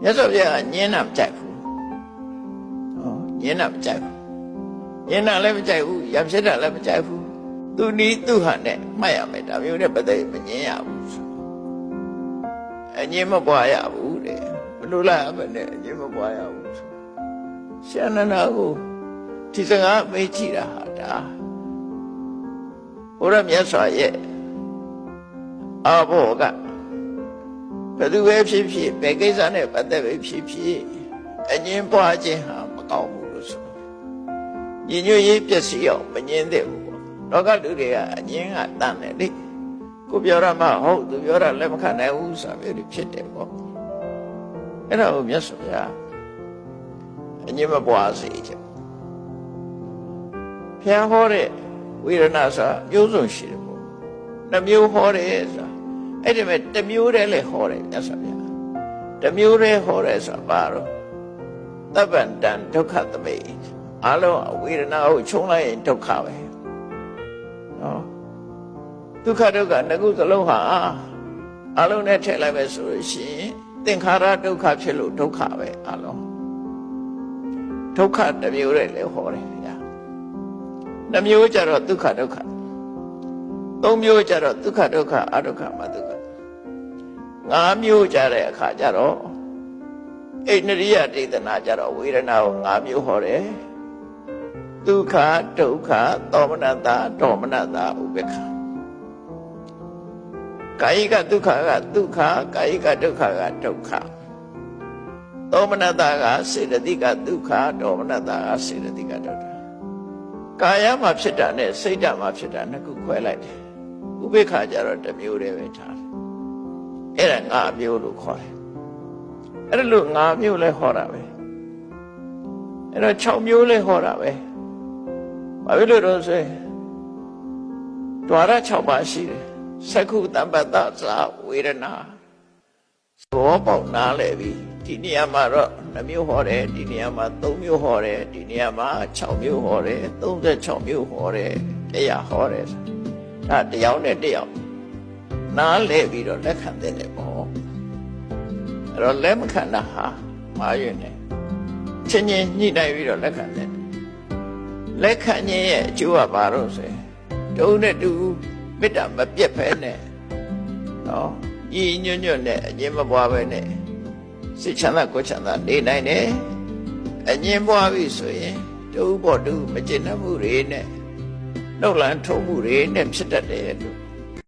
မြတ်စွာဘုရားညင်းတာမကြိုက်ဘူးညင်းတာမကြိုက်ဘူးညင်းတာလည်းမကြိုက်ဘူးရံဖြစ်တာလည်းမကြိုက်ဘူးသူနီးသူ့ဟာနဲ့မှတ်ရမယ်ဒါမျိုးနဲ့ပတ်သက်မညင်းရဘူးအငင်းမပွားရဘူးတဲ့ဘလို့လားအမနဲ့အငင်းမပွားရဘူးရှင်အနန္ဒာကိုဒီစကားမေးကြည့်တာဟာဒါဘုရားမြတ်စွာရဲ့အဘောကဘယ်သူပဲဖြစ်ဖြစ်ဘယ်ကိစ္စနဲ့ပတ်သက်ပဲဖြစ်ဖြစ်အငင်းပွားခြင်းဟာမကောင်းဘူးလို့ဆိုညီညွတ်ရေးပျက်စီးအောင်မငင်းသင့်ဘူးပေါ့လောကလူတွေကအငင်းကတန်တယ်လေကိုပြောရမှဟုတ်သူပြောတာလက်မခံနိုင်ဘူးဆိုတာမျိုးဖြစ်တယ်ပေါ့အဲ့ဒါကိုမြတ်စွာဘုရားအငင်းမပွားစေချင်ဘုရားဟောတဲ့ဝေဒနာဆိုတာမျိုးစုံရှိတယ်ပေါ့နှမျိုးဟောတယ်ဆိုတာအဲ့ဒီမဲ့တစ်မျိုးတည်းလည်းဟောတယ်မြတ်စွာဘုရားတစ်မျိုးတည်းဟောတယ်ဆိုတာဘာတော့သဗ္ဗန္တံဒုက္ခသမိအလုံးဝေဒနာကိုခြုံလိုက်ရင်ဒုက္ခပဲနော်ဒုက္ခဒုက္ခနှစ်ခုစလုံးဟာအလုံးနဲ့ထည့်လိုက်ပဲဆိုလို့ရှိရင်သင်္ခါရဒုက္ခဖြစ်လို့ဒုက္ခပဲအလုံးဒုက္ခတစ်မျိုးတည်းလည်းဟောတယ်ဗျာနှစ်မျိုးကြတော့ဒုက္ခဒုက္ခသုံးမျိုးကြတော့ဒုက္ခဒုက္ခအဒုက္ခမဒုက္ခငါးမျိုးကြတဲ့အခါကြတော့ဣန္ဒြိယဒေသနာကြတော့ဝေဒနာကိုငါးမျိုးဟောတယ်ဒုက္ခဒုက္ခသောမနတဒေါမနတဥပေက္ခကာယိကဒုက္ခကဒုက္ခကာယိကဒုက္ခကဒုက္ခသောမနတကစေတသိကဒုက္ခဒေါမနတကစေတသိကဒုက္ခကာယမှာဖြစ်တာနဲ့စိတ်ဓာတ်မှာဖြစ်တာနှစ်ခုခွဲလိုက်တယ်ဥပေက္ခကြတော့တစ်မျိုးတည်းပဲထားတယ်အဲ့ဒါငါးမျိုးလို့ခေါ်တယ်အဲ့ဒါလို့ငါးမျိုးလဲဟောတာပဲအဲ့တော့6မျိုးလဲဟောတာပဲဘာဖြစ်လို့တော့ဆိုဒွါရ6ပါးရှိတယ်သက္ခုတမ္ပတ္တသာဝေဒနာဘောပေါက်နားလဲပြီဒီနေရာမှာတော့2မျိုးဟောတယ်ဒီနေရာမှာ3မျိုးဟောတယ်ဒီနေရာမှာ6မျိုးဟောတယ်36မျိုးဟောတယ်100ဟောတယ်ဒါတယောက်နဲ့တယောက်နားလဲပြီးတော့လက်ခံတဲ့လေပေါ့အဲ့တော့လက်မခံတာဟာမာရွနေချင်းချင်းညှိနှိုင်းပြီးတော့လက်ခံတဲ့လက်ခံခြင်းရဲ့အကျိုးကဘာလို့ဆိုရင်တုံးနဲ့တူမေတ္တာမပြတ်ဖဲနဲ့နော်ညီညွတ်ညွတ်နဲ့အငင်းမပွားပဲနဲ့စိတ်ချမ်းသာကိုယ်ချမ်းသာနေနိုင်တယ်အငင်းပွားပြီဆိုရင်တူပေါ်တူမကျေနပ်မှုတွေနဲ့နှုတ်လန်းထုံးမှုတွေနဲ့ဖြစ်တတ်တယ်လို့